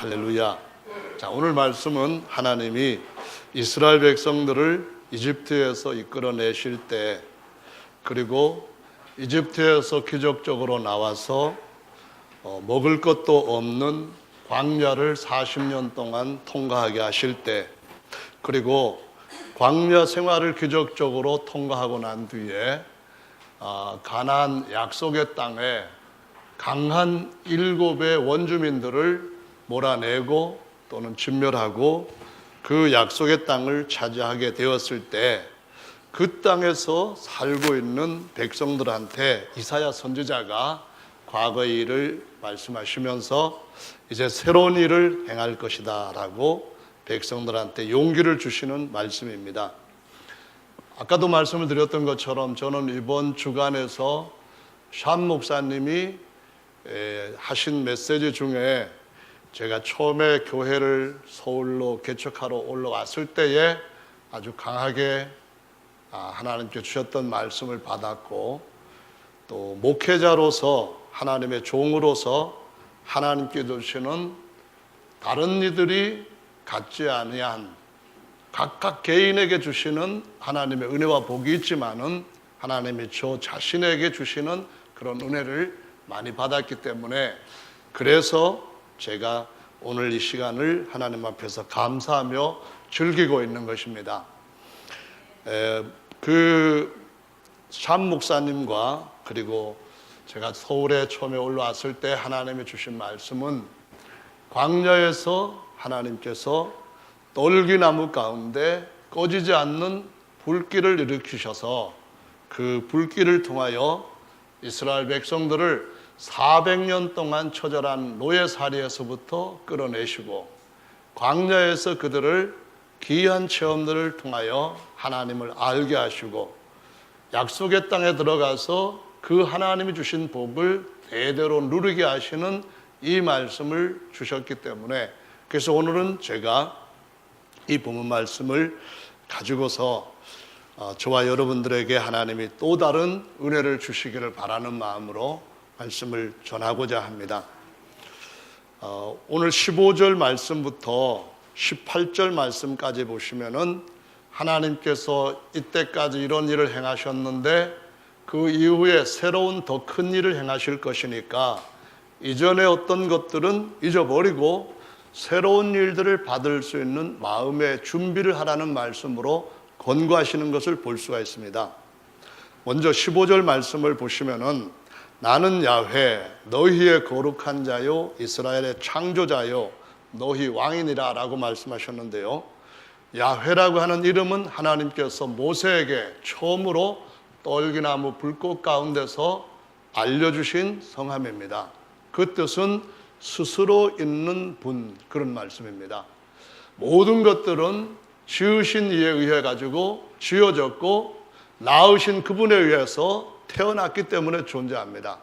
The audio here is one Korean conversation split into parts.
할렐루야. 자, 오늘 말씀은 하나님이 이스라엘 백성들을 이집트에서 이끌어내실 때, 그리고 이집트에서 기적적으로 나와서 먹을 것도 없는 광야를 40년 동안 통과하게 하실 때, 그리고 광야 생활을 기적적으로 통과하고 난 뒤에 가나안 약속의 땅에 강한 7의 원주민들을 몰아내고 또는 진멸하고 그 약속의 땅을 차지하게 되었을 때, 그 땅에서 살고 있는 백성들한테 이사야 선지자가 과거의 일을 말씀하시면서 이제 새로운 일을 행할 것이다 라고 백성들한테 용기를 주시는 말씀입니다. 아까도 말씀을 드렸던 것처럼 저는 이번 주간에서 샴 목사님이 하신 메시지 중에 제가 처음에 교회를 서울로 개척하러 올라왔을 때에 아주 강하게 하나님께 주셨던 말씀을 받았고, 또 목회자로서 하나님의 종으로서 하나님께 주시는 다른 이들이 갖지 아니한 각각 개인에게 주시는 하나님의 은혜와 복이 있지만은 하나님이 저 자신에게 주시는 그런 은혜를 많이 받았기 때문에, 그래서 제가 오늘 이 시간을 하나님 앞에서 감사하며 즐기고 있는 것입니다. 샴 목사님과 그리고 제가 서울에 처음에 올라왔을 때 하나님이 주신 말씀은, 광야에서 하나님께서 떨기나무 가운데 꺼지지 않는 불길을 일으키셔서 그 불길을 통하여 이스라엘 백성들을 400년 동안 처절한 노예살이에서부터 끌어내시고, 광야에서 그들을 기이한 체험들을 통하여 하나님을 알게 하시고, 약속의 땅에 들어가서 그 하나님이 주신 복을 대대로 누리게 하시는 이 말씀을 주셨기 때문에, 그래서 오늘은 제가 이 본문 말씀을 가지고서 저와 여러분들에게 하나님이 또 다른 은혜를 주시기를 바라는 마음으로 말씀을 전하고자 합니다. 오늘 15절 말씀부터 18절 말씀까지 보시면은 하나님께서 이때까지 이런 일을 행하셨는데 그 이후에 새로운 더 큰 일을 행하실 것이니까 이전에 어떤 것들은 잊어버리고 새로운 일들을 받을 수 있는 마음의 준비를 하라는 말씀으로 권고하시는 것을 볼 수가 있습니다. 먼저 15절 말씀을 보시면은 나는 야훼 너희의 거룩한 자요 이스라엘의 창조자요 너희 왕이니라 라고 말씀하셨는데요, 야훼라고 하는 이름은 하나님께서 모세에게 처음으로 떨기나무 불꽃 가운데서 알려주신 성함입니다. 그 뜻은 스스로 있는 분, 그런 말씀입니다. 모든 것들은 지으신 이에 의해 가지고 지어졌고 낳으신 그분에 의해서 태어났기 때문에 존재합니다.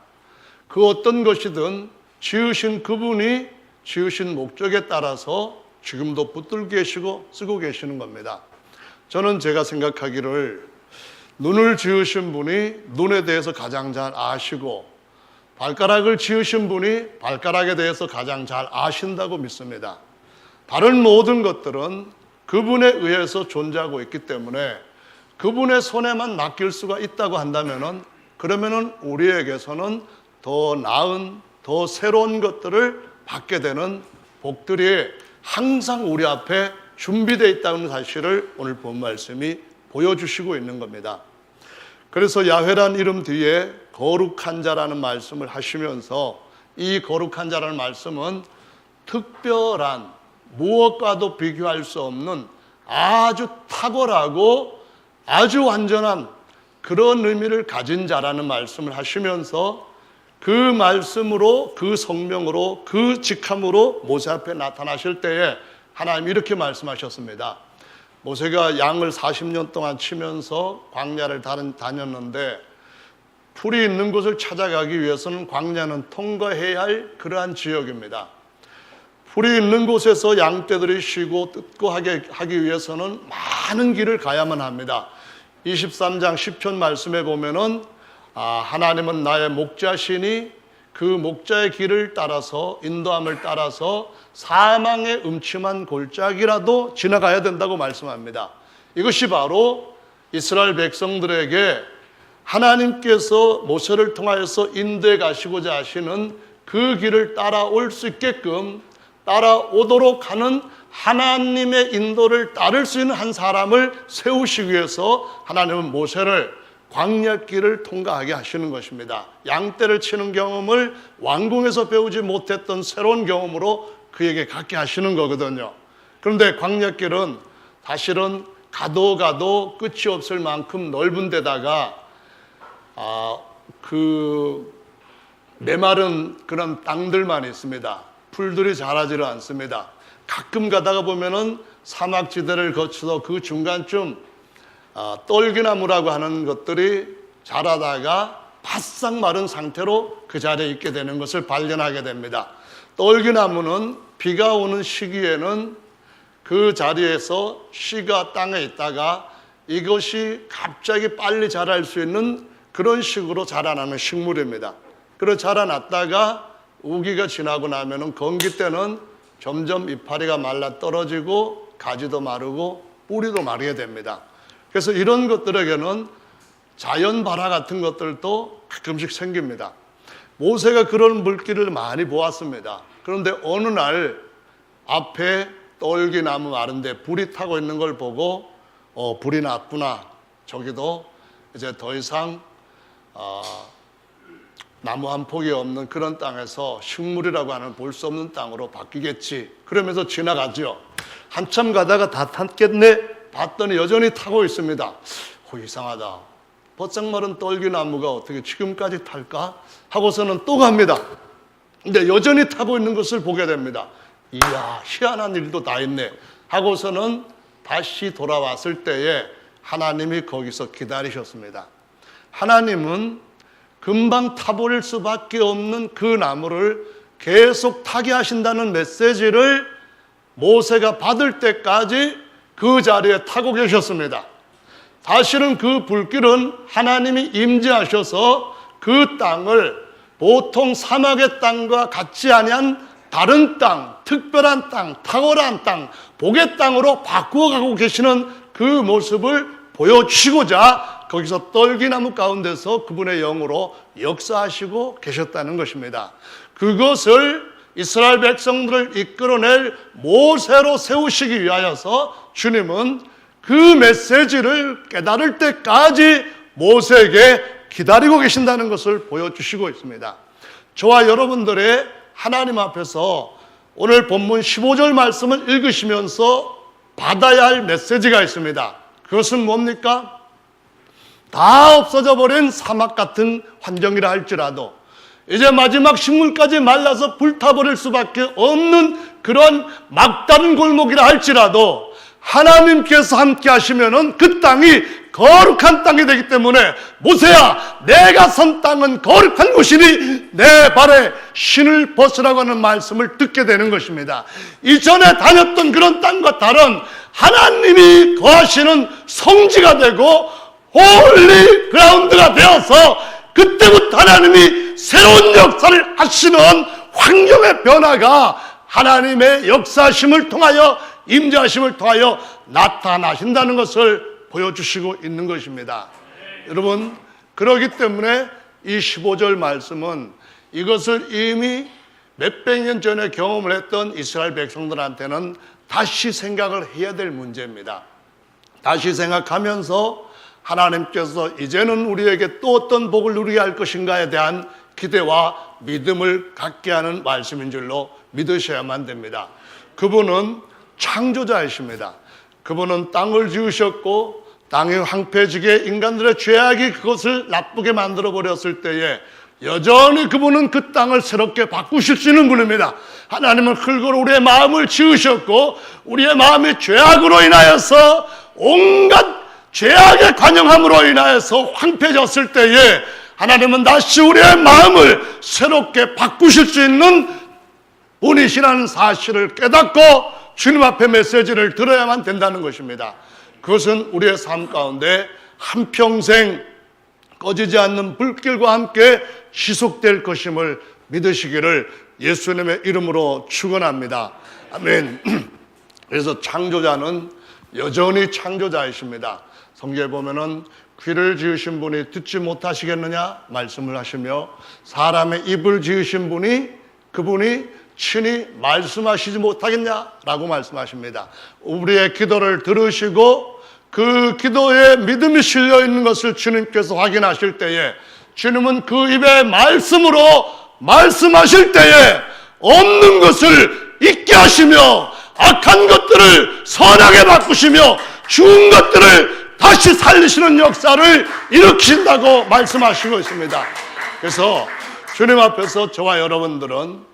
그 어떤 것이든 지으신 그분이 지으신 목적에 따라서 지금도 붙들고 계시고 쓰고 계시는 겁니다. 저는 제가 생각하기를 눈을 지으신 분이 눈에 대해서 가장 잘 아시고, 발가락을 지으신 분이 발가락에 대해서 가장 잘 아신다고 믿습니다. 다른 모든 것들은 그분에 의해서 존재하고 있기 때문에 그분의 손에만 맡길 수가 있다고 한다면은, 그러면은 우리에게서는 더 나은, 더 새로운 것들을 받게 되는 복들이 항상 우리 앞에 준비되어 있다는 사실을 오늘 본 말씀이 보여주시고 있는 겁니다. 그래서 야훼라는 이름 뒤에 거룩한 자라는 말씀을 하시면서, 이 거룩한 자라는 말씀은 특별한, 무엇과도 비교할 수 없는 아주 탁월하고 아주 완전한 그런 의미를 가진 자라는 말씀을 하시면서, 그 말씀으로, 그 성명으로, 그 직함으로 모세 앞에 나타나실 때에 하나님이 이렇게 말씀하셨습니다. 모세가 양을 40년 동안 치면서 광야를 다녔는데, 풀이 있는 곳을 찾아가기 위해서는 광야는 통과해야 할 그러한 지역입니다. 풀이 있는 곳에서 양떼들이 쉬고 뜯고 하기 위해서는 많은 길을 가야만 합니다. 23장 10편 말씀에 보면은 하나님은 나의 목자시니 그 목자의 길을 따라서, 인도함을 따라서 사망의 음침한 골짜기라도 지나가야 된다고 말씀합니다. 이것이 바로 이스라엘 백성들에게 하나님께서 모세를 통하여서 인도해 가시고자 하시는 그 길을 따라올 수 있게끔, 따라오도록 하는 하나님의 인도를 따를 수 있는 한 사람을 세우시기 위해서 하나님은 모세를 광야길을 통과하게 하시는 것입니다. 양떼를 치는 경험을 왕궁에서 배우지 못했던 새로운 경험으로 그에게 갖게 하시는 거거든요. 그런데 광야길은 사실은 가도 끝이 없을 만큼 넓은 데다가 메마른 그런 땅들만 있습니다. 풀들이 자라지를 않습니다. 가끔 가다가 보면은 사막지대를 거쳐서 그 중간쯤 떨기나무라고 하는 것들이 자라다가 바싹 마른 상태로 그 자리에 있게 되는 것을 발견하게 됩니다. 떨기나무는 비가 오는 시기에는 그 자리에서 씨가 땅에 있다가 이것이 갑자기 빨리 자랄 수 있는 그런 식으로 자라나는 식물입니다. 그리고 자라났다가 우기가 지나고 나면은 건기 때는 점점 이파리가 말라 떨어지고 가지도 마르고 뿌리도 마르게 됩니다. 그래서 이런 것들에게는 자연 발화 같은 것들도 가끔씩 생깁니다. 모세가 그런 물길을 많이 보았습니다. 그런데 어느 날 앞에 떨기나무 마른데 불이 타고 있는 걸 보고 불이 났구나. 저기도 이제 더 이상 나무 한 폭이 없는 그런 땅에서 식물이라고 하는 볼 수 없는 땅으로 바뀌겠지. 그러면서 지나가죠. 한참 가다가 다 탔겠네 봤더니 여전히 타고 있습니다. 이상하다. 바짝 마른 떨기나무가 어떻게 지금까지 탈까? 하고서는 또 갑니다. 근데 여전히 타고 있는 것을 보게 됩니다. 이야, 희한한 일도 다 있네 하고서는 다시 돌아왔을 때에 하나님이 거기서 기다리셨습니다. 하나님은 금방 타버릴 수밖에 없는 그 나무를 계속 타게 하신다는 메시지를 모세가 받을 때까지 그 자리에 타고 계셨습니다. 사실은 그 불길은 하나님이 임재하셔서 그 땅을 보통 사막의 땅과 같지 아니한 다른 땅, 특별한 땅, 탁월한 땅, 복의 땅으로 바꾸어가고 계시는 그 모습을 보여주시고자 거기서 떨기나무 가운데서 그분의 영으로 역사하시고 계셨다는 것입니다. 그것을 이스라엘 백성들을 이끌어낼 모세로 세우시기 위하여서 주님은 그 메시지를 깨달을 때까지 모세에게 기다리고 계신다는 것을 보여주시고 있습니다. 저와 여러분들의 하나님 앞에서 오늘 본문 15절 말씀을 읽으시면서 받아야 할 메시지가 있습니다. 그것은 뭡니까? 다 없어져 버린 사막 같은 환경이라 할지라도 이제 마지막 식물까지 말라서 불타버릴 수밖에 없는 그런 막다른 골목이라 할지라도 하나님께서 함께 하시면은 그 땅이 거룩한 땅이 되기 때문에 모세야, 내가 선 땅은 거룩한 곳이니 내 발에 신을 벗으라고 하는 말씀을 듣게 되는 것입니다. 이전에 다녔던 그런 땅과 다른 하나님이 거하시는 성지가 되고 홀리 그라운드가 되어서 그때부터 하나님이 새로운 역사를 하시는 환경의 변화가 하나님의 역사심을 통하여, 임재하심을 통하여 나타나신다는 것을 보여주시고 있는 것입니다. 여러분, 그렇기 때문에 이 15절 말씀은 이것을 이미 몇백 년 전에 경험을 했던 이스라엘 백성들한테는 다시 생각을 해야 될 문제입니다. 다시 생각하면서 하나님께서 이제는 우리에게 또 어떤 복을 누리게 할 것인가에 대한 기대와 믿음을 갖게 하는 말씀인 줄로 믿으셔야만 됩니다. 그분은 창조자이십니다. 그분은 땅을 지으셨고 땅이 황폐해지게 인간들의 죄악이 그것을 나쁘게 만들어 버렸을 때에 여전히 그분은 그 땅을 새롭게 바꾸실 수 있는 분입니다. 하나님은 흙으로 우리의 마음을 지으셨고 우리의 마음이 죄악으로 인하여서 온갖 죄악의 관영함으로 인하여서 황폐해졌을 때에 하나님은 다시 우리의 마음을 새롭게 바꾸실 수 있는 분이시라는 사실을 깨닫고 주님 앞에 메시지를 들어야만 된다는 것입니다. 그것은 우리의 삶 가운데 한평생 꺼지지 않는 불길과 함께 지속될 것임을 믿으시기를 예수님의 이름으로 축원합니다. 아멘. 그래서 창조자는 여전히 창조자이십니다. 성경에 보면은 귀를 지으신 분이 듣지 못하시겠느냐 말씀을 하시며, 사람의 입을 지으신 분이, 그분이 친히 말씀하시지 못하겠냐라고 말씀하십니다. 우리의 기도를 들으시고 그 기도에 믿음이 실려 있는 것을 주님께서 확인하실 때에, 주님은 그 입의 말씀으로 말씀하실 때에 없는 것을 있게 하시며 악한 것들을 선하게 바꾸시며 죽은 것들을 다시 살리시는 역사를 일으키신다고 말씀하시고 있습니다. 그래서 주님 앞에서 저와 여러분들은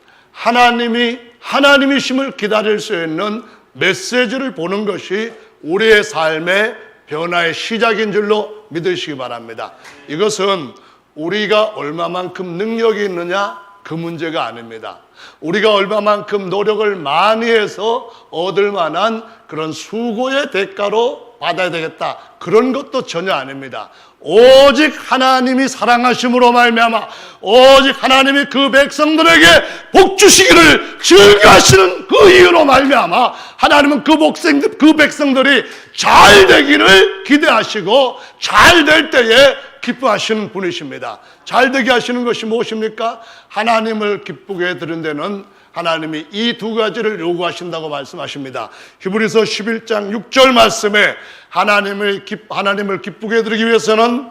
하나님이심을 기다릴 수 있는 메시지를 보는 것이 우리의 삶의 변화의 시작인 줄로 믿으시기 바랍니다. 이것은 우리가 얼마만큼 능력이 있느냐, 그 문제가 아닙니다. 우리가 얼마만큼 노력을 많이 해서 얻을 만한 그런 수고의 대가로 받아야 되겠다, 그런 것도 전혀 아닙니다. 오직 하나님이 사랑하심으로 말미암아, 오직 하나님이 그 백성들에게 복 주시기를 즐겨하시는 그 이유로 말미암아, 하나님은 그 백성들이 잘 되기를 기대하시고 잘 될 때에 기뻐하시는 분이십니다. 잘 되게 하시는 것이 무엇입니까? 하나님을 기쁘게 드는 데는 하나님이 이 두 가지를 요구하신다고 말씀하십니다. 히브리서 11장 6절 말씀에 하나님을 기쁘게 드리기 위해서는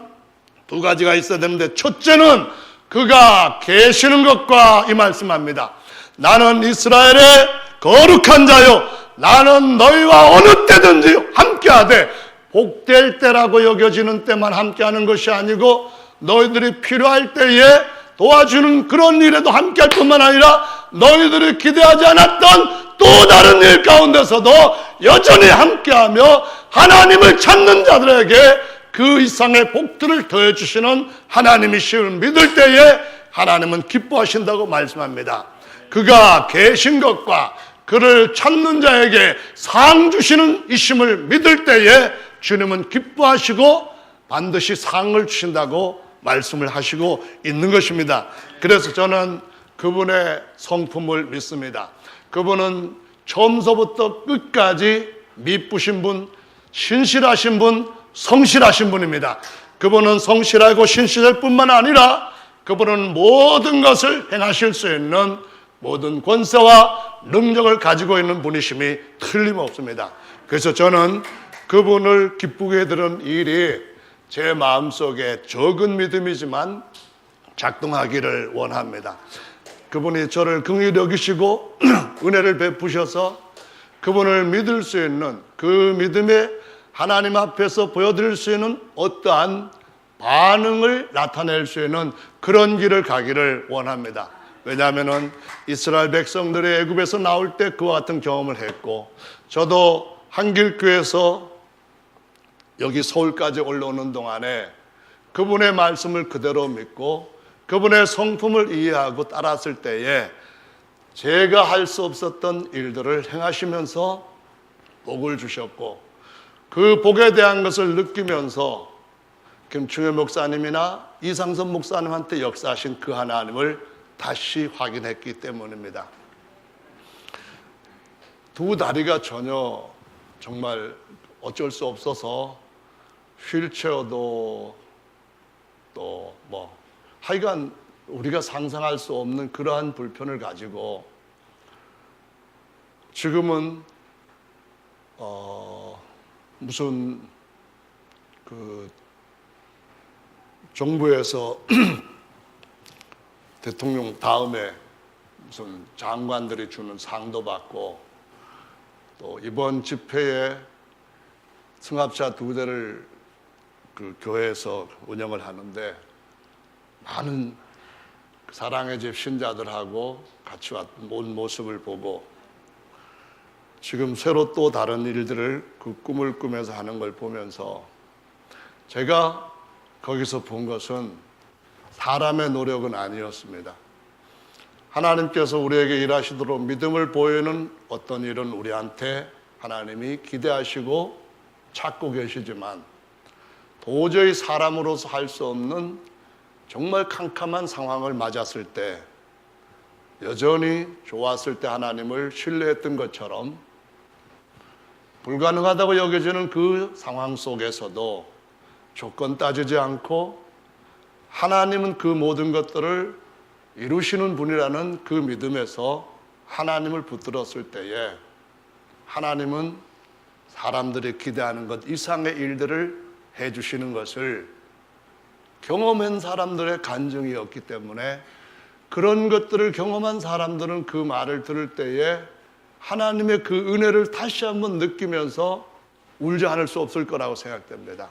두 가지가 있어야 되는데, 첫째는 그가 계시는 것과, 이 말씀합니다. 나는 이스라엘의 거룩한 자요, 나는 너희와 어느 때든지 함께하되, 복될 때라고 여겨지는 때만 함께하는 것이 아니고 너희들이 필요할 때에 도와주는 그런 일에도 함께할 뿐만 아니라 너희들이 기대하지 않았던 또 다른 일 가운데서도 여전히 함께하며 하나님을 찾는 자들에게 그 이상의 복들을 더해주시는 하나님이심을 믿을 때에 하나님은 기뻐하신다고 말씀합니다. 그가 계신 것과 그를 찾는 자에게 상 주시는 이심을 믿을 때에 주님은 기뻐하시고 반드시 상을 주신다고 말씀을 하시고 있는 것입니다. 그래서 저는 그분의 성품을 믿습니다. 그분은 처음서부터 끝까지 미쁘신 분, 신실하신 분, 성실하신 분입니다. 그분은 성실하고 신실할 뿐만 아니라 그분은 모든 것을 행하실 수 있는 모든 권세와 능력을 가지고 있는 분이심이 틀림없습니다. 그래서 저는 그분을 기쁘게 드는 일이 제 마음속에 적은 믿음이지만 작동하기를 원합니다. 그분이 저를 긍휼히 여기시고 은혜를 베푸셔서 그분을 믿을 수 있는, 그 믿음에 하나님 앞에서 보여드릴 수 있는 어떠한 반응을 나타낼 수 있는 그런 길을 가기를 원합니다. 왜냐하면 이스라엘 백성들이 애굽에서 나올 때 그와 같은 경험을 했고, 저도 한길교에서 여기 서울까지 올라오는 동안에 그분의 말씀을 그대로 믿고 그분의 성품을 이해하고 따랐을 때에 제가 할 수 없었던 일들을 행하시면서 복을 주셨고, 그 복에 대한 것을 느끼면서 김충현 목사님이나 이상선 목사님한테 역사하신 그 하나님을 다시 확인했기 때문입니다. 두 다리가 전혀 정말 어쩔 수 없어서 휠체어도 또 하여간 우리가 상상할 수 없는 그러한 불편을 가지고 지금은 무슨 그 정부에서 대통령 다음에 무슨 장관들이 주는 상도 받고, 또 이번 집회에 승합차 2대를 그 교회에서 운영을 하는데 많은 사랑의 집 신자들하고 같이 온 모습을 보고, 지금 새로 또 다른 일들을 그 꿈을 꾸면서 하는 걸 보면서 제가 거기서 본 것은 사람의 노력은 아니었습니다. 하나님께서 우리에게 일하시도록 믿음을 보이는 어떤 일은 우리한테 하나님이 기대하시고 찾고 계시지만, 도저히 사람으로서 할 수 없는 정말 캄캄한 상황을 맞았을 때 여전히 좋았을 때 하나님을 신뢰했던 것처럼 불가능하다고 여겨지는 그 상황 속에서도 조건 따지지 않고 하나님은 그 모든 것들을 이루시는 분이라는 그 믿음에서 하나님을 붙들었을 때에 하나님은 사람들이 기대하는 것 이상의 일들을 해주시는 것을 경험한 사람들의 간증이었기 때문에 그런 것들을 경험한 사람들은 그 말을 들을 때에 하나님의 그 은혜를 다시 한번 느끼면서 울지 않을 수 없을 거라고 생각됩니다.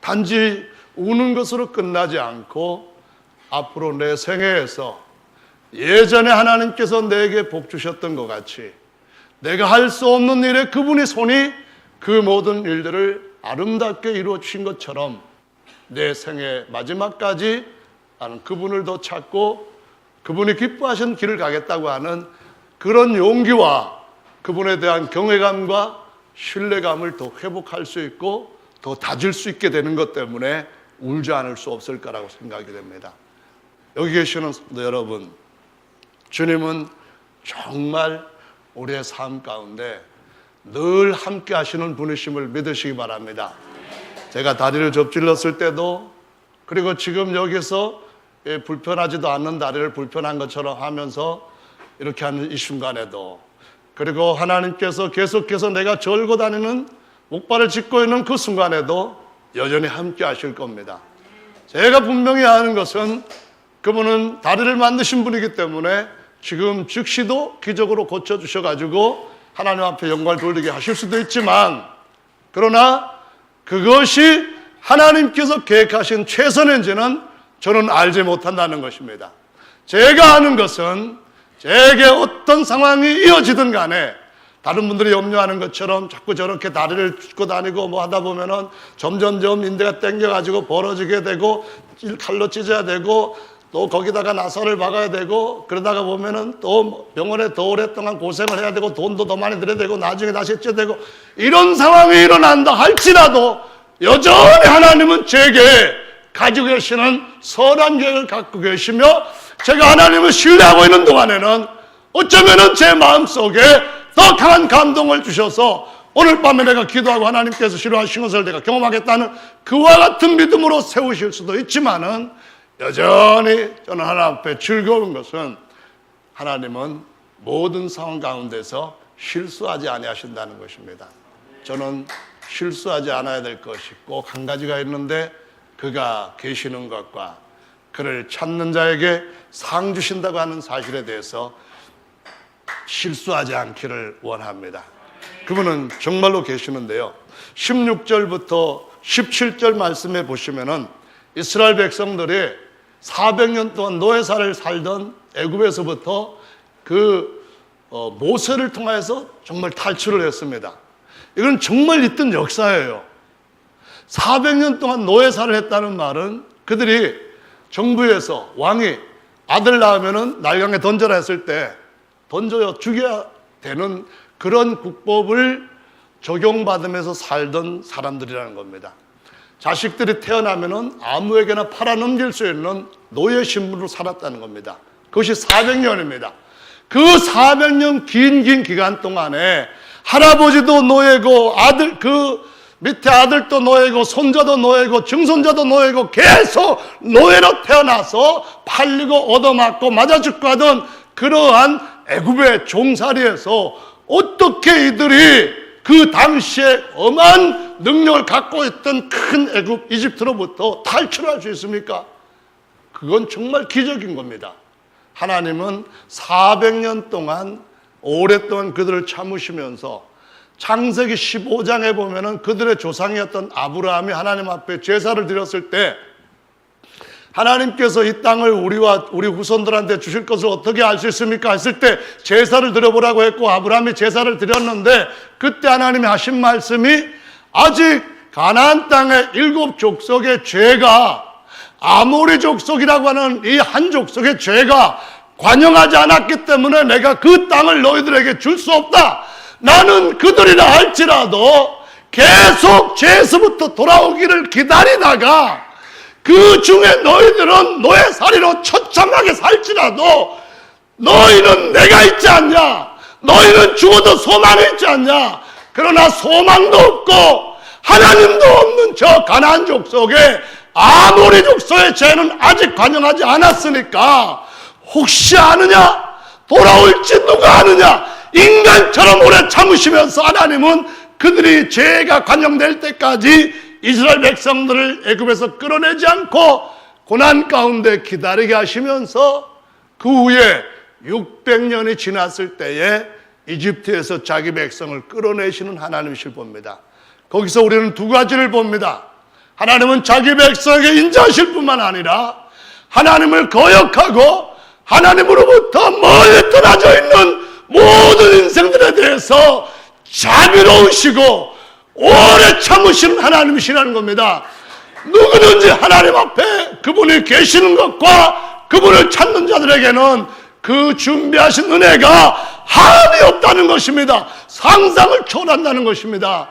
단지 우는 것으로 끝나지 않고 앞으로 내 생애에서 예전에 하나님께서 내게 복 주셨던 것 같이 내가 할 수 없는 일에 그분의 손이 그 모든 일들을 아름답게 이루어 주신 것처럼 내 생애 마지막까지 나는 그분을 더 찾고 그분이 기뻐하신 길을 가겠다고 하는 그런 용기와 그분에 대한 경외감과 신뢰감을 더 회복할 수 있고 더 다질 수 있게 되는 것 때문에 울지 않을 수 없을 거라고 생각이 됩니다. 여기 계시는 여러분, 주님은 정말 우리의 삶 가운데 늘 함께 하시는 분이심을 믿으시기 바랍니다. 제가 다리를 접질렀을 때도 그리고 지금 여기서 불편하지도 않는 다리를 불편한 것처럼 하면서 이렇게 하는 이 순간에도 그리고 하나님께서 계속해서 내가 절고 다니는 목발을 짚고 있는 그 순간에도 여전히 함께 하실 겁니다. 제가 분명히 아는 것은 그분은 다리를 만드신 분이기 때문에 지금 즉시도 기적으로 고쳐주셔가지고 하나님 앞에 영광을 돌리게 하실 수도 있지만 그러나 그것이 하나님께서 계획하신 최선인지는 저는 알지 못한다는 것입니다. 제가 아는 것은 제게 어떤 상황이 이어지든 간에 다른 분들이 염려하는 것처럼 자꾸 저렇게 다리를 짚고 다니고 뭐 하다 보면은 점점점 인대가 당겨가지고 벌어지게 되고 칼로 찢어야 되고 또 거기다가 나사를 박아야 되고 그러다가 보면은 또 병원에 더 오랫동안 고생을 해야 되고 돈도 더 많이 들여야 되고 나중에 다시 쪄야 되고 이런 상황이 일어난다 할지라도 여전히 하나님은 제게 가지고 계시는 선한 계획을 갖고 계시며 제가 하나님을 신뢰하고 있는 동안에는 어쩌면은 제 마음속에 더 강한 감동을 주셔서 오늘 밤에 내가 기도하고 하나님께서 싫어하신 것을 내가 경험하겠다는 그와 같은 믿음으로 세우실 수도 있지만은 여전히 저는 하나님 앞에 즐거운 것은 하나님은 모든 상황 가운데서 실수하지 아니하신다는 것입니다. 저는 실수하지 않아야 될 것이 꼭 한 가지가 있는데 그가 계시는 것과 그를 찾는 자에게 상 주신다고 하는 사실에 대해서 실수하지 않기를 원합니다. 그분은 정말로 계시는데요. 16절부터 17절 말씀에 보시면은 이스라엘 백성들이 400년 동안 노예사를 살던 애굽에서부터 모세를 통해서 정말 탈출을 했습니다. 이건 정말 있던 역사예요. 400년 동안 노예사를 했다는 말은 그들이 정부에서 왕이 아들 낳으면은 날강에 던져라 했을 때 던져야 죽여야 되는 그런 국법을 적용받으면서 살던 사람들이라는 겁니다. 자식들이 태어나면은 아무에게나 팔아넘길 수 있는 노예 신분으로 살았다는 겁니다. 그것이 400년입니다. 그 400년 긴 기간 동안에 할아버지도 노예고 밑에 아들도 노예고 손자도 노예고 증손자도 노예고 계속 노예로 태어나서 팔리고 얻어맞고 맞아 죽고 하던 그러한 애굽의 종살이에서 어떻게 이들이 그 당시에 엄한 능력을 갖고 있던 큰 애굽 이집트로부터 탈출할 수 있습니까? 그건 정말 기적인 겁니다. 하나님은 400년 동안 오랫동안 그들을 참으시면서 창세기 15장에 보면은 그들의 조상이었던 아브라함이 하나님 앞에 제사를 드렸을 때 하나님께서 이 땅을 우리와 우리 후손들한테 주실 것을 어떻게 알 수 있습니까? 했을 때 제사를 드려보라고 했고 아브라함이 제사를 드렸는데 그때 하나님이 하신 말씀이 아직 가나안 땅의 7 족속의 죄가 아모리 족속이라고 하는 이 한 족속의 죄가 관영하지 않았기 때문에 내가 그 땅을 너희들에게 줄 수 없다. 나는 그들이라 할지라도 계속 죄에서부터 돌아오기를 기다리다가 그 중에 너희들은 노예살이로 처참하게 살지라도 너희는 내가 있지 않냐? 너희는 죽어도 소망이 있지 않냐? 그러나 소망도 없고 하나님도 없는 저 가나안 족속에 아모리 족속의 죄는 아직 관영하지 않았으니까 혹시 아느냐? 돌아올지 누가 아느냐? 인간처럼 오래 참으시면서 하나님은 그들이 죄가 관영될 때까지 이스라엘 백성들을 애굽에서 끌어내지 않고 고난 가운데 기다리게 하시면서 그 후에 600년이 지났을 때에 이집트에서 자기 백성을 끌어내시는 하나님이실 봅니다. 거기서 우리는 두 가지를 봅니다. 하나님은 자기 백성에게 인자하실 뿐만 아니라 하나님을 거역하고 하나님으로부터 멀리 떠나져 있는 모든 인생들에 대해서 자비로우시고 오래 참으시는 하나님이시라는 겁니다. 누구든지 하나님 앞에 그분이 계시는 것과 그분을 찾는 자들에게는 그 준비하신 은혜가 한이 없다는 것입니다. 상상을 초월한다는 것입니다.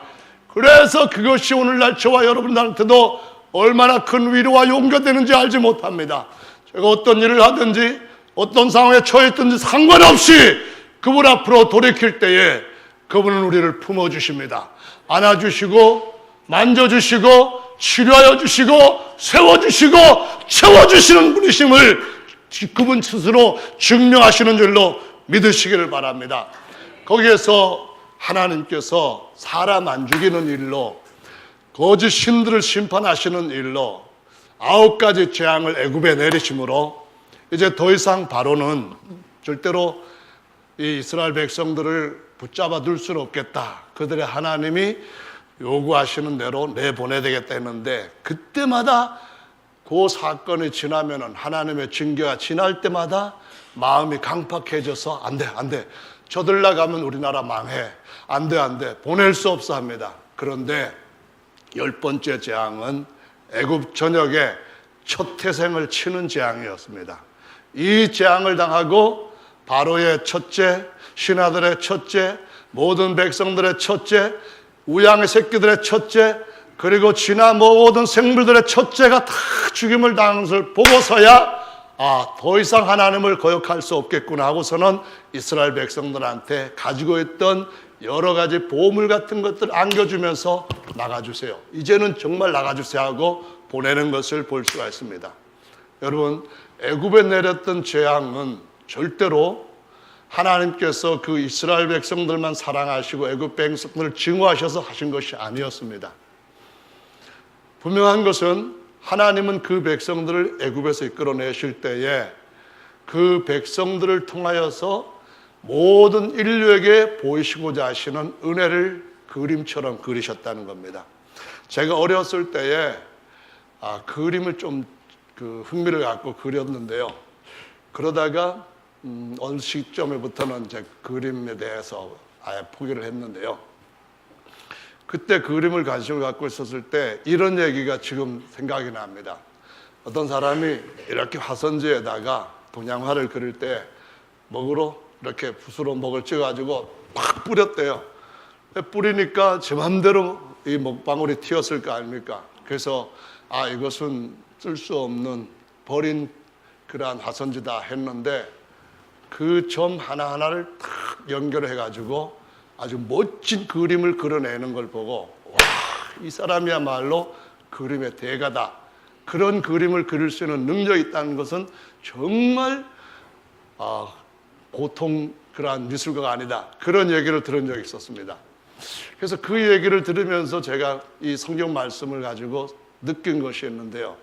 그래서 그것이 오늘날 저와 여러분들한테도 얼마나 큰 위로와 용기가 되는지 알지 못합니다. 제가 어떤 일을 하든지 어떤 상황에 처했든지 상관없이 그분 앞으로 돌이킬 때에 그분은 우리를 품어주십니다. 안아주시고 만져주시고 치료하여 주시고 세워주시고 채워주시는 분이심을 그분 스스로 증명하시는 줄로 믿으시기를 바랍니다. 거기에서 하나님께서 사람 안 죽이는 일로 거짓 신들을 심판하시는 일로 9가지 재앙을 애굽에 내리심으로 이제 더 이상 바로는 절대로 이 이스라엘 백성들을 붙잡아 둘 수는 없겠다. 그들의 하나님이 요구하시는 대로 내보내야 되겠다 했는데 그때마다 그 사건이 지나면은 하나님의 징계가 지날 때마다 마음이 강팍해져서 안 돼. 저들 나가면 우리나라 망해. 안 돼. 보낼 수 없어 합니다. 그런데 10번째 재앙은 애굽 전역에 첫 태생을 치는 재앙이었습니다. 이 재앙을 당하고 바로의 첫째, 신하들의 첫째, 모든 백성들의 첫째, 우양의 새끼들의 첫째, 그리고 지나 모든 생물들의 첫째가 다 죽임을 당한 것을 보고서야 더 이상 하나님을 거역할 수 없겠구나 하고서는 이스라엘 백성들한테 가지고 있던 여러 가지 보물 같은 것들을 안겨주면서 나가주세요. 이제는 정말 나가주세요 하고 보내는 것을 볼 수가 있습니다. 여러분, 애굽에 내렸던 재앙은 절대로 하나님께서 그 이스라엘 백성들만 사랑하시고 애굽 백성들을 증오하셔서 하신 것이 아니었습니다. 분명한 것은 하나님은 그 백성들을 애굽에서 이끌어내실 때에 그 백성들을 통하여서 모든 인류에게 보이시고자 하시는 은혜를 그림처럼 그리셨다는 겁니다. 제가 어렸을 때에 그림을 좀 흥미를 갖고 그렸는데요. 그러다가 어느 시점에부터는 제 그림에 대해서 아예 포기를 했는데요. 그때 그림을 관심을 갖고 있었을 때 이런 얘기가 지금 생각이 납니다. 어떤 사람이 이렇게 화선지에다가 동양화를 그릴 때 먹으로 이렇게 붓으로 먹을 찍어가지고 팍 뿌렸대요. 뿌리니까 제 맘대로 이 먹방울이 튀었을 거 아닙니까? 그래서 이것은 쓸 수 없는 버린 그러한 화선지다 했는데 그 점 하나하나를 탁 연결해가지고 아주 멋진 그림을 그려내는 걸 보고 와, 이 사람이야말로 그림의 대가다. 그런 그림을 그릴 수 있는 능력이 있다는 것은 정말 보통 그러한 미술가가 아니다. 그런 얘기를 들은 적이 있었습니다. 그래서 그 얘기를 들으면서 제가 이 성경 말씀을 가지고 느낀 것이 있는데요.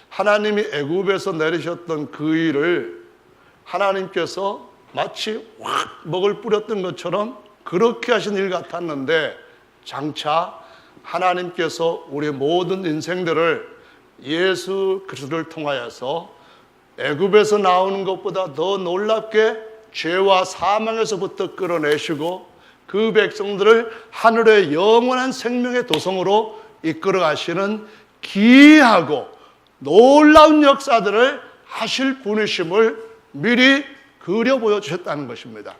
하나님이 애굽에서 내리셨던 그 일을 하나님께서 마치 확 먹을 뿌렸던 것처럼 그렇게 하신 일 같았는데 장차 하나님께서 우리 모든 인생들을 예수 그리스도를 통하여서 애굽에서 나오는 것보다 더 놀랍게 죄와 사망에서부터 끌어내시고 그 백성들을 하늘의 영원한 생명의 도성으로 이끌어 가시는 기이하고 놀라운 역사들을 하실 분이심을 미리 그려 보여주셨다는 것입니다.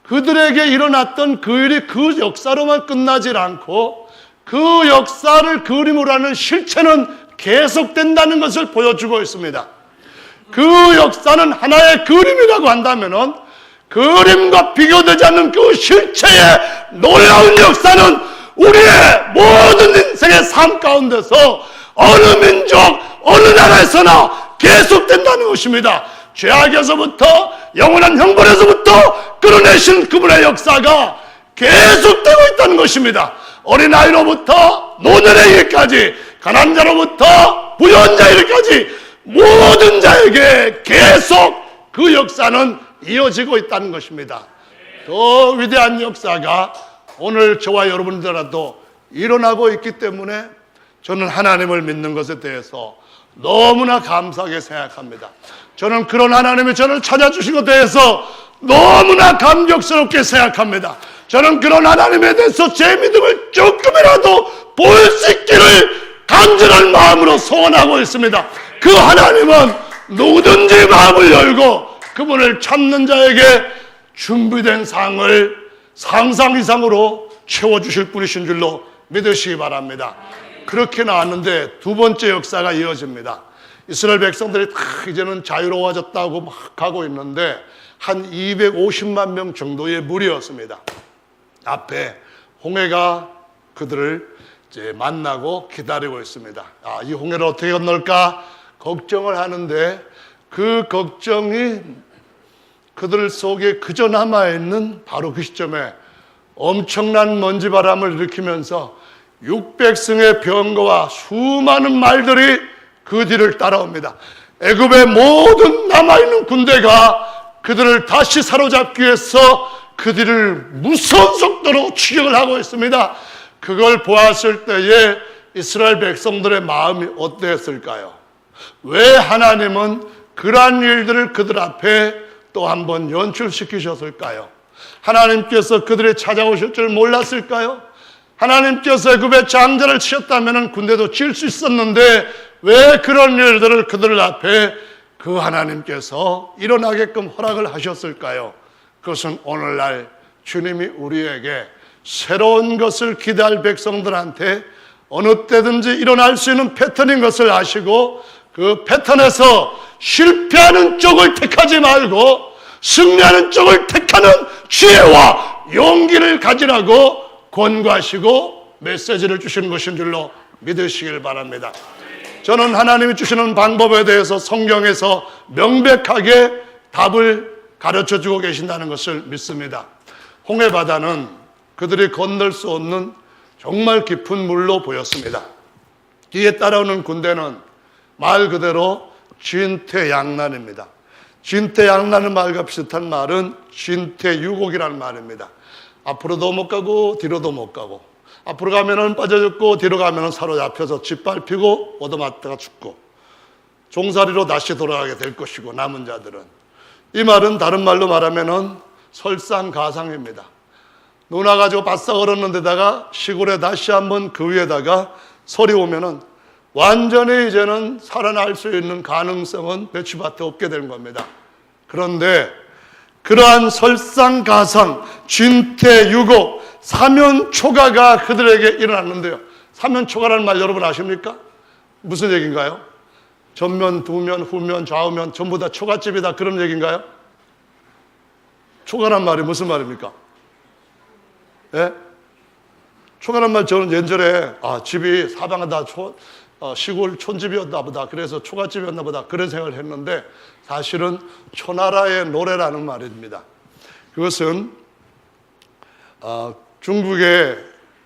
그들에게 일어났던 그 일이 그 역사로만 끝나질 않고 그 역사를 그림으로 하는 실체는 계속된다는 것을 보여주고 있습니다. 그 역사는 하나의 그림이라고 한다면은 그림과 비교되지 않는 그 실체의 놀라운 역사는 우리의 모든 인생의 삶 가운데서 어느 민족, 어느 나라에서나 계속된다는 것입니다. 죄악에서부터 영원한 형벌에서부터 끌어내신 그분의 역사가 계속되고 있다는 것입니다. 어린아이로부터 노년에 이르기까지, 가난한 자로부터 부유한 자에게까지 모든 자에게 계속 그 역사는 이어지고 있다는 것입니다. 더 위대한 역사가 오늘 저와 여러분들한테도 일어나고 있기 때문에 저는 하나님을 믿는 것에 대해서 너무나 감사하게 생각합니다. 저는 그런 하나님이 저를 찾아주신 것에 대해서 너무나 감격스럽게 생각합니다. 저는 그런 하나님에 대해서 제 믿음을 조금이라도 보일 수 있기를 간절한 마음으로 소원하고 있습니다. 그 하나님은 누구든지 마음을 열고 그분을 찾는 자에게 준비된 상을 상상 이상으로 채워주실 분이신 줄로 믿으시기 바랍니다. 그렇게 나왔는데 두 번째 역사가 이어집니다. 이스라엘 백성들이 다 이제는 자유로워졌다고 막 가고 있는데 한 250만 명 정도의 무리였습니다. 앞에 홍해가 그들을 이제 만나고 기다리고 있습니다. 이 홍해를 어떻게 건널까 걱정을 하는데 그 걱정이 그들 속에 그저 남아있는 바로 그 시점에 엄청난 먼지바람을 일으키면서 600승의 병거와 수많은 말들이 그 뒤를 따라옵니다. 애굽의 모든 남아있는 군대가 그들을 다시 사로잡기 위해서 그 뒤를 무서운 속도로 추격을 하고 있습니다. 그걸 보았을 때에 이스라엘 백성들의 마음이 어땠을까요? 왜 하나님은 그러한 일들을 그들 앞에 또 한 번 연출시키셨을까요? 하나님께서 그들이 찾아오실 줄 몰랐을까요? 하나님께서 애굽의 장자를 치셨다면 군대도 칠 수 있었는데 왜 그런 일들을 그들 앞에 그 하나님께서 일어나게끔 허락을 하셨을까요? 그것은 오늘날 주님이 우리에게 새로운 것을 기대할 백성들한테 어느 때든지 일어날 수 있는 패턴인 것을 아시고 그 패턴에서 실패하는 쪽을 택하지 말고 승리하는 쪽을 택하는 지혜와 용기를 가지라고 권고하시고 메시지를 주시는 것인 줄로 믿으시길 바랍니다. 저는 하나님이 주시는 방법에 대해서 성경에서 명백하게 답을 가르쳐주고 계신다는 것을 믿습니다. 홍해바다는 그들이 건널 수 없는 정말 깊은 물로 보였습니다. 뒤에 따라오는 군대는 말 그대로 진퇴양난입니다. 진퇴양난의 말과 비슷한 말은 진퇴유곡이라는 말입니다. 앞으로도 못 가고 뒤로도 못 가고, 앞으로 가면은 빠져 죽고 뒤로 가면은 사로잡혀서 짓밟히고 얻어맞다가 죽고 종살이로 다시 돌아가게 될 것이고, 남은 자들은, 이 말은 다른 말로 말하면은 설상가상입니다. 눈 와가지고 바싹 얼었는 데다가 시골에 다시 한번 그 위에다가 설이 오면은 완전히 이제는 살아날 수 있는 가능성은 배추밭에 없게 되는 겁니다. 그런데 그러한 설상가상, 진퇴유곡, 사면초가가 그들에게 일어났는데요. 사면초가라는 말 여러분 아십니까? 무슨 얘기인가요? 전면, 두면, 후면, 좌우면 전부 다 초가집이다, 그런 얘기인가요? 초가란 말이 무슨 말입니까? 예? 초가란 말 저는 예전에 집이 사방에 다 시골 촌집이었나 보다, 그래서 초가집이었나 보다, 그런 생각을 했는데 사실은 초나라의 노래라는 말입니다. 그것은 중국의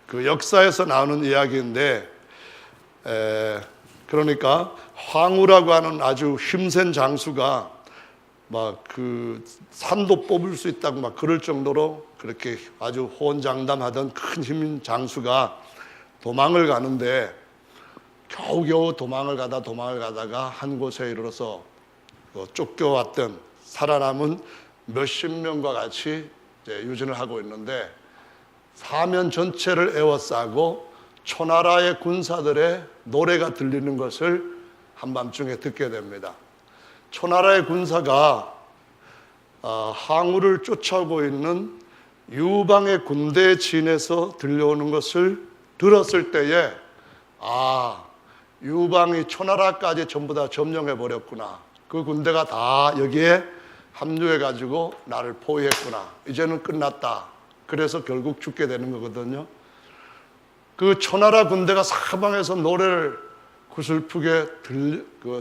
그 역사에서 나오는 이야기인데, 그러니까 황후라고 하는 아주 힘센 장수가 막 그 산도 뽑을 수 있다고 막 그럴 정도로 그렇게 아주 호언장담하던 큰 힘인 장수가 도망을 가는데 겨우겨우 도망을 가다가 한 곳에 이르러서 쫓겨왔던 살아남은 몇십 명과 같이 이제 유진을 하고 있는데, 사면 전체를 에워싸고 초나라의 군사들의 노래가 들리는 것을 한밤중에 듣게 됩니다. 초나라의 군사가 항우를 쫓아오고 있는 유방의 군대의 진에서 들려오는 것을 들었을 때에 유방이 초나라까지 전부 다 점령해 버렸구나. 그 군대가 다 여기에 합류해가지고 나를 포위했구나. 이제는 끝났다. 그래서 결국 죽게 되는 거거든요. 그 초나라 군대가 사방에서 노래를 구슬프게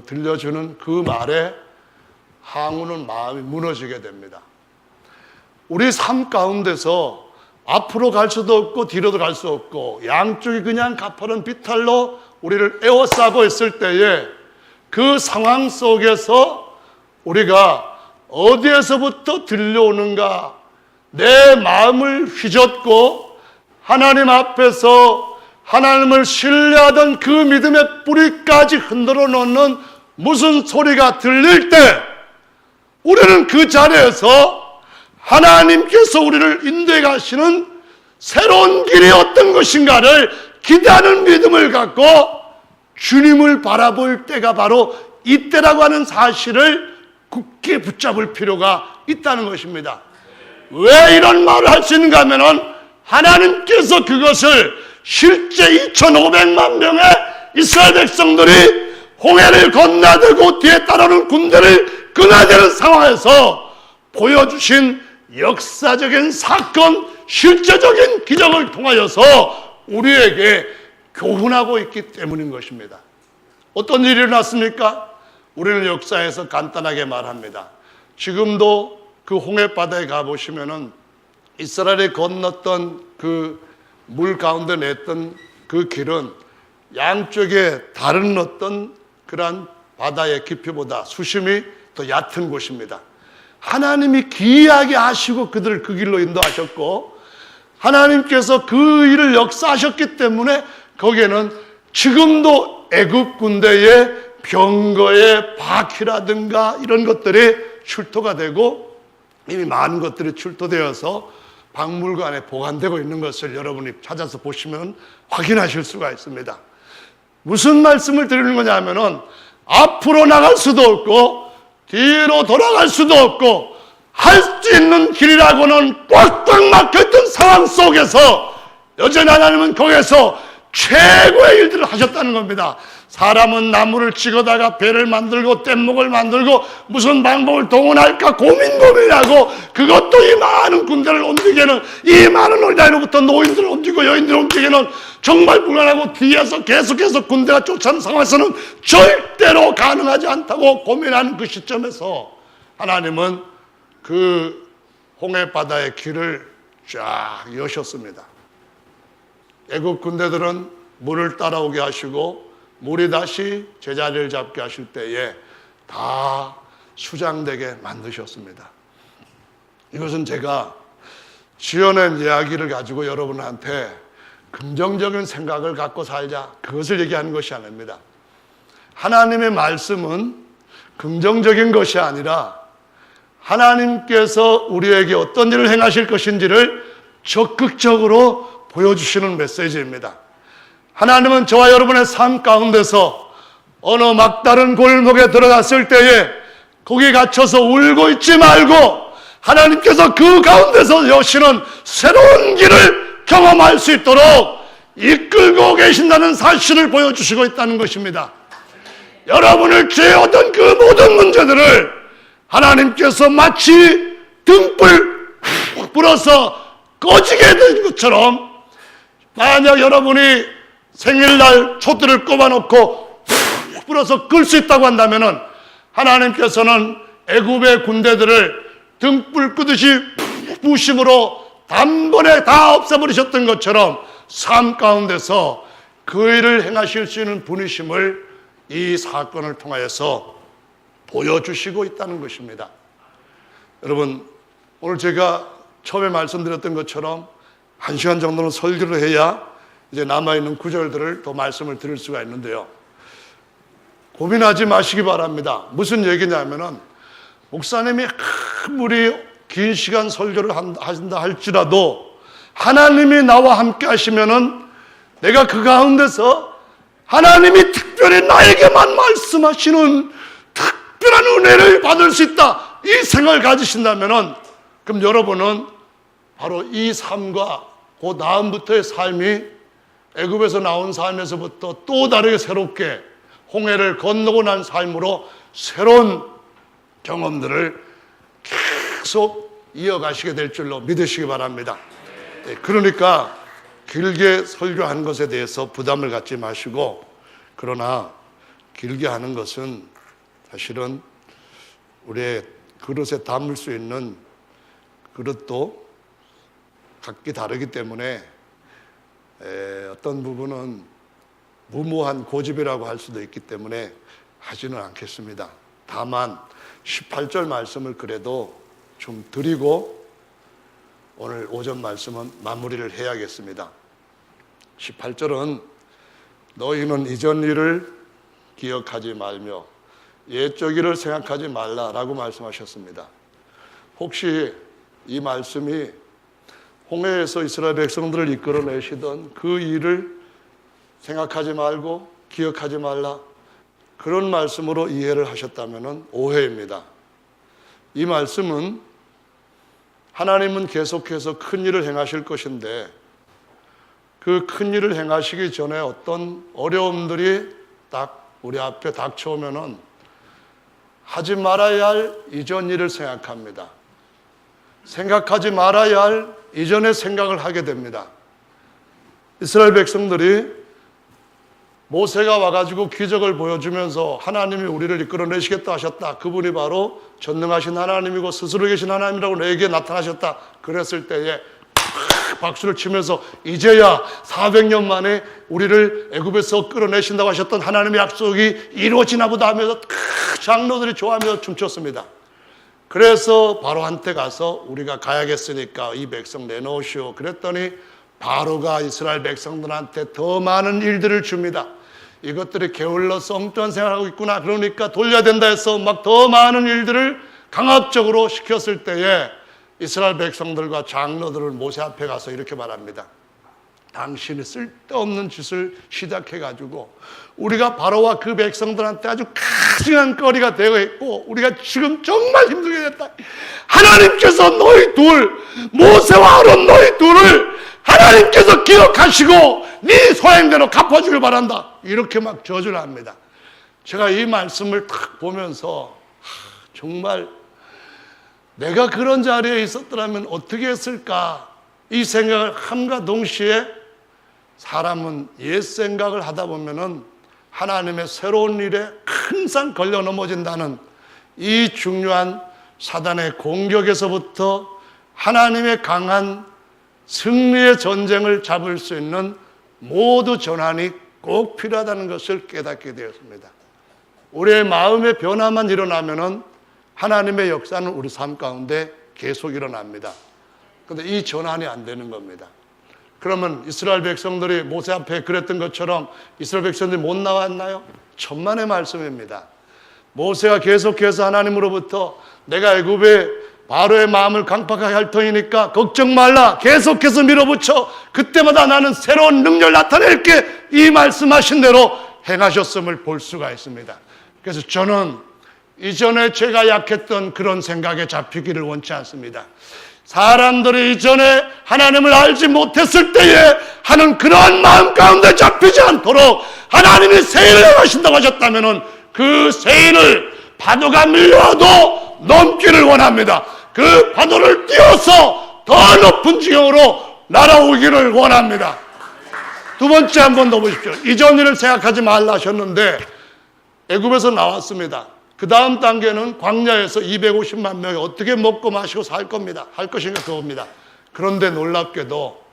들려주는 그 말에 항우는 마음이 무너지게 됩니다. 우리 삶 가운데서 앞으로 갈 수도 없고 뒤로도 갈 수 없고 양쪽이 그냥 가파른 비탈로 우리를 에워싸고 있을 때에 그 상황 속에서 우리가 어디에서부터 들려오는가, 내 마음을 휘젓고 하나님 앞에서 하나님을 신뢰하던 그 믿음의 뿌리까지 흔들어 놓는 무슨 소리가 들릴 때 우리는 그 자리에서 하나님께서 우리를 인도해 가시는 새로운 길이 어떤 것인가를 기대하는 믿음을 갖고 주님을 바라볼 때가 바로 이때라고 하는 사실을 굳게 붙잡을 필요가 있다는 것입니다. 왜 이런 말을 할 수 있는가 하면은 하나님께서 그것을 실제 2,500만 명의 이스라엘 백성들이 홍해를 건너들고 뒤에 따르는 군대를 끊어내는 상황에서 보여주신 역사적인 사건, 실제적인 기적을 통하여서 우리에게 교훈하고 있기 때문인 것입니다. 어떤 일이 일어났습니까? 우리는 역사에서 간단하게 말합니다. 지금도 그 홍해바다에 가보시면은 이스라엘이 건넜던 그 물 가운데 냈던 그 길은 양쪽에 다른 어떤 그러한 바다의 깊이보다 수심이 더 얕은 곳입니다. 하나님이 기이하게 하시고 그들을 그 길로 인도하셨고 하나님께서 그 일을 역사하셨기 때문에 거기에는 지금도 애굽 군대의 병거의 바퀴라든가 이런 것들이 출토가 되고 이미 많은 것들이 출토되어서 박물관에 보관되고 있는 것을 여러분이 찾아서 보시면 확인하실 수가 있습니다. 무슨 말씀을 드리는 거냐 하면은 앞으로 나갈 수도 없고 뒤로 돌아갈 수도 없고 할 수 있는 길이라고는 꽉꽉 막혀있던 상황 속에서 여전히 하나님은 거기에서 최고의 일들을 하셨다는 겁니다. 사람은 나무를 찍어다가 배를 만들고 뗏목을 만들고 무슨 방법을 동원할까 고민하고 그것도 이 많은 군대를 옮기기에는 이 많은 어린아이로부터 노인들을 옮기고 여인들을 옮기기에는 정말 불안하고 뒤에서 계속해서 군대가 쫓아오는 상황에서는 절대로 가능하지 않다고 고민하는 그 시점에서 하나님은 그 홍해바다의 길을 쫙 여셨습니다. 애국 군대들은 물을 따라오게 하시고 물이 다시 제자리를 잡게 하실 때에 다 수장되게 만드셨습니다. 이것은 제가 지어낸 이야기를 가지고 여러분한테 긍정적인 생각을 갖고 살자 그것을 얘기하는 것이 아닙니다. 하나님의 말씀은 긍정적인 것이 아니라 하나님께서 우리에게 어떤 일을 행하실 것인지를 적극적으로 보여주시는 메시지입니다. 하나님은 저와 여러분의 삶 가운데서 어느 막다른 골목에 들어갔을 때에 거기 갇혀서 울고 있지 말고 하나님께서 그 가운데서 여시는 새로운 길을 경험할 수 있도록 이끌고 계신다는 사실을 보여주시고 있다는 것입니다. 여러분을 죄어던 그 모든 문제들을 하나님께서 마치 등불 불어서 꺼지게 된 것처럼 만약 여러분이 생일날 촛대를 꼽아놓고 불어서 끌 수 있다고 한다면은 하나님께서는 애굽의 군대들을 등불 끄듯이 부심으로 단번에 다 없애버리셨던 것처럼 삶 가운데서 그 일을 행하실 수 있는 분이심을 이 사건을 통하여서 보여주시고 있다는 것입니다. 여러분, 오늘 제가 처음에 말씀드렸던 것처럼 1시간 정도는 설교를 해야 이제 남아있는 구절들을 또 말씀을 드릴 수가 있는데요. 고민하지 마시기 바랍니다. 무슨 얘기냐면은 목사님이 아무리 긴 시간 설교를 하신다 할지라도 하나님이 나와 함께 하시면은 내가 그 가운데서 하나님이 특별히 나에게만 말씀하시는 특별한 은혜를 받을 수 있다. 이 생각을 가지신다면은 그럼 여러분은 바로 이 삶과 그 다음부터의 삶이 애굽에서 나온 삶에서부터 또 다르게 새롭게 홍해를 건너고 난 삶으로 새로운 경험들을 계속 이어가시게 될 줄로 믿으시기 바랍니다. 그러니까 길게 설교하는 것에 대해서 부담을 갖지 마시고, 그러나 길게 하는 것은 사실은 우리의 그릇에 담을 수 있는 그릇도 각기 다르기 때문에 어떤 부분은 무모한 고집이라고 할 수도 있기 때문에 하지는 않겠습니다. 다만 18절 말씀을 그래도 좀 드리고 오늘 오전 말씀은 마무리를 해야겠습니다. 18절은 너희는 이전 일을 기억하지 말며 옛적 일을 생각하지 말라라고 말씀하셨습니다. 혹시 이 말씀이 홍해에서 이스라엘 백성들을 이끌어내시던 그 일을 생각하지 말고 기억하지 말라, 그런 말씀으로 이해를 하셨다면 오해입니다. 이 말씀은 하나님은 계속해서 큰 일을 행하실 것인데 그 큰 일을 행하시기 전에 어떤 어려움들이 딱 우리 앞에 닥쳐오면은 하지 말아야 할 이전 일을 생각합니다. 생각하지 말아야 할 이전의 생각을 하게 됩니다. 이스라엘 백성들이 모세가 와가지고 기적을 보여주면서 하나님이 우리를 이끌어내시겠다 하셨다. 그분이 바로 전능하신 하나님이고 스스로 계신 하나님이라고 내게 나타나셨다. 그랬을 때에 박수를 치면서 이제야 400년 만에 우리를 애굽에서 끌어내신다고 하셨던 하나님의 약속이 이루어지나 보다 하면서 장로들이 좋아하면서 춤췄습니다. 그래서 바로한테 가서 우리가 가야겠으니까 이 백성 내놓으시오. 그랬더니 바로가 이스라엘 백성들한테 더 많은 일들을 줍니다. 이것들이 게을러서 엉뚱한 생활하고 있구나. 그러니까 돌려야 된다 해서 막 더 많은 일들을 강압적으로 시켰을 때에 이스라엘 백성들과 장로들을 모세 앞에 가서 이렇게 말합니다. 당신이 쓸데없는 짓을 시작해가지고 우리가 바로와 그 백성들한테 아주 가증한 거리가 되어 있고 우리가 지금 정말 힘들게 됐다. 하나님께서 너희 둘, 모세와 아론 너희 둘을 하나님께서 기억하시고 네 소행대로 갚아주길 바란다. 이렇게 막 저주를 합니다. 제가 이 말씀을 딱 보면서 정말 내가 그런 자리에 있었더라면 어떻게 했을까, 이 생각을 함과 동시에 사람은 옛 생각을 하다 보면은 하나님의 새로운 일에 항상 걸려 넘어진다는 이 중요한 사단의 공격에서부터 하나님의 강한 승리의 전쟁을 잡을 수 있는 모두 전환이 꼭 필요하다는 것을 깨닫게 되었습니다. 우리의 마음의 변화만 일어나면은 하나님의 역사는 우리 삶 가운데 계속 일어납니다. 그런데 이 전환이 안 되는 겁니다. 그러면 이스라엘 백성들이 모세 앞에 그랬던 것처럼 이스라엘 백성들이 못 나왔나요? 천만의 말씀입니다. 모세가 계속해서 하나님으로부터 내가 애굽에 바로의 마음을 강팍하게 할 터이니까 걱정 말라, 계속해서 밀어붙여, 그때마다 나는 새로운 능력을 나타낼게, 이 말씀하신 대로 행하셨음을 볼 수가 있습니다. 그래서 저는 이전에 제가 약했던 그런 생각에 잡히기를 원치 않습니다. 사람들이 이전에 하나님을 알지 못했을 때에 하는 그러한 마음 가운데 잡히지 않도록 하나님이 세인을 행하신다고 하셨다면 그 세인을 파도가 밀려와도 넘기를 원합니다. 그 파도를 띄워서 더 높은 지경으로 날아오기를 원합니다. 두 번째 한 번 더 보십시오. 이전 일을 생각하지 말라 하셨는데 애굽에서 나왔습니다. 그 다음 단계는 광야에서 250만 명이 어떻게 먹고 마시고 살 겁니다. 할 것인가 그겁니다. 그런데 놀랍게도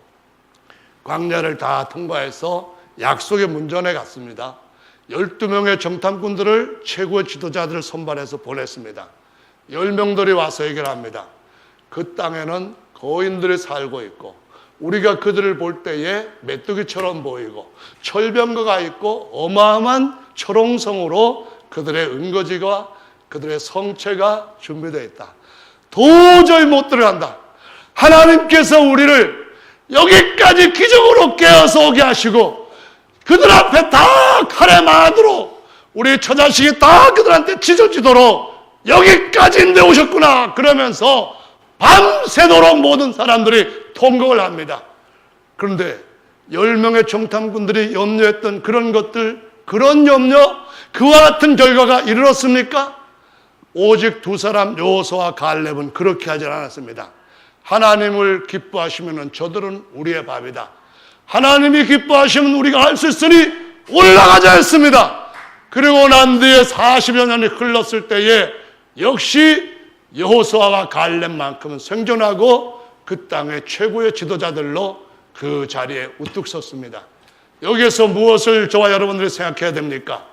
광야를 다 통과해서 약속의 문전에 갔습니다. 12명의 정탐꾼들을 최고의 지도자들을 선발해서 보냈습니다. 10명들이 와서 해결합니다. 그 땅에는 거인들이 살고 있고 우리가 그들을 볼 때에 메뚜기처럼 보이고 철병거가 있고 어마어마한 초롱성으로 그들의 은거지가 그들의 성체가 준비되어 있다. 도저히 못 들어간다. 하나님께서 우리를 여기까지 기적으로 깨어서 오게 하시고 그들 앞에 다 칼에 맞으로 우리 처자식이 다 그들한테 찢어지도록 여기까지 오셨구나. 그러면서 밤새도록 모든 사람들이 통곡을 합니다. 그런데 10명의 정탐꾼들이 염려했던 그런 것들, 그런 염려, 그와 같은 결과가 이르렀습니까? 오직 두 사람 여호수아와 갈렙은 그렇게 하지 않았습니다. 하나님을 기뻐하시면 저들은 우리의 밥이다. 하나님이 기뻐하시면 우리가 할 수 있으니 올라가자 했습니다. 그리고 난 뒤에 40여 년이 흘렀을 때에 역시 여호수아와 갈렙만큼은 생존하고 그 땅의 최고의 지도자들로 그 자리에 우뚝 섰습니다. 여기에서 무엇을 저와 여러분들이 생각해야 됩니까?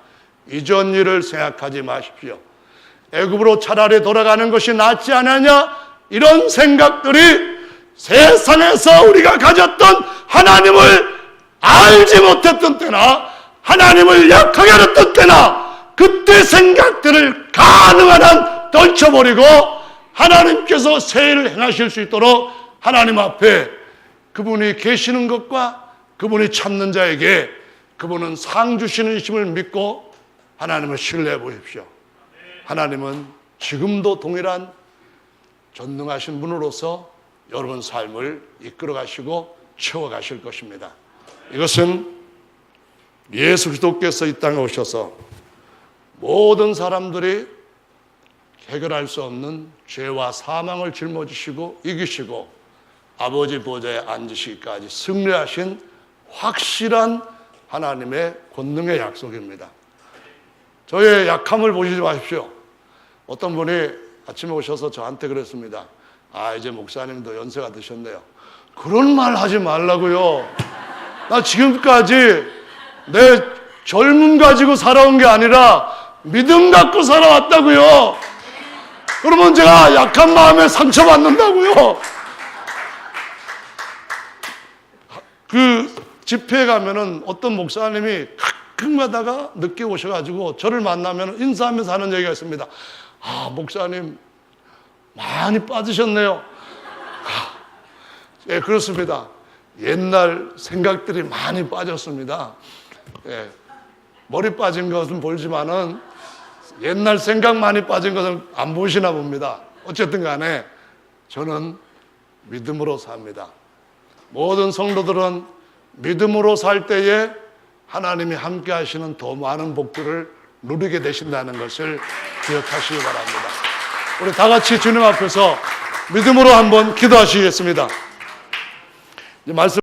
이전 일을 생각하지 마십시오. 애굽으로 차라리 돌아가는 것이 낫지 않느냐? 이런 생각들이 세상에서 우리가 가졌던 하나님을 알지 못했던 때나 하나님을 약하게 여겼던 때나 그때 생각들을 가능한 한 떨쳐버리고 하나님께서 새 일을 행하실 수 있도록 하나님 앞에 그분이 계시는 것과 그분이 찾는 자에게 그분은 상 주시는 이심을 믿고 하나님을 신뢰해 보십시오. 하나님은 지금도 동일한 전능하신 분으로서 여러분 삶을 이끌어 가시고 채워 가실 것입니다. 이것은 예수 그리스도께서 이 땅에 오셔서 모든 사람들이 해결할 수 없는 죄와 사망을 짊어지시고 이기시고 아버지 보좌에 앉으시기까지 승리하신 확실한 하나님의 권능의 약속입니다. 저의 약함을 보시지 마십시오. 어떤 분이 아침에 오셔서 저한테 그랬습니다. 이제 목사님도 연세가 드셨네요. 그런 말 하지 말라고요. 나 지금까지 내 젊음 가지고 살아온 게 아니라 믿음 갖고 살아왔다고요. 그러면 제가 약한 마음에 상처받는다고요. 그 집회에 가면은 어떤 목사님이 가끔 가다가 늦게 오셔가지고 저를 만나면 인사하면서 하는 얘기가 있습니다. 목사님 많이 빠지셨네요. 예, 그렇습니다. 옛날 생각들이 많이 빠졌습니다. 예, 머리 빠진 것은 보이지만은 옛날 생각 많이 빠진 것은 안 보시나 봅니다. 어쨌든 간에 저는 믿음으로 삽니다. 모든 성도들은 믿음으로 살 때에 하나님이 함께 하시는 더 많은 복들을 누리게 되신다는 것을 기억하시기 바랍니다. 우리 다 같이 주님 앞에서 믿음으로 한번 기도하시겠습니다. 이제 말씀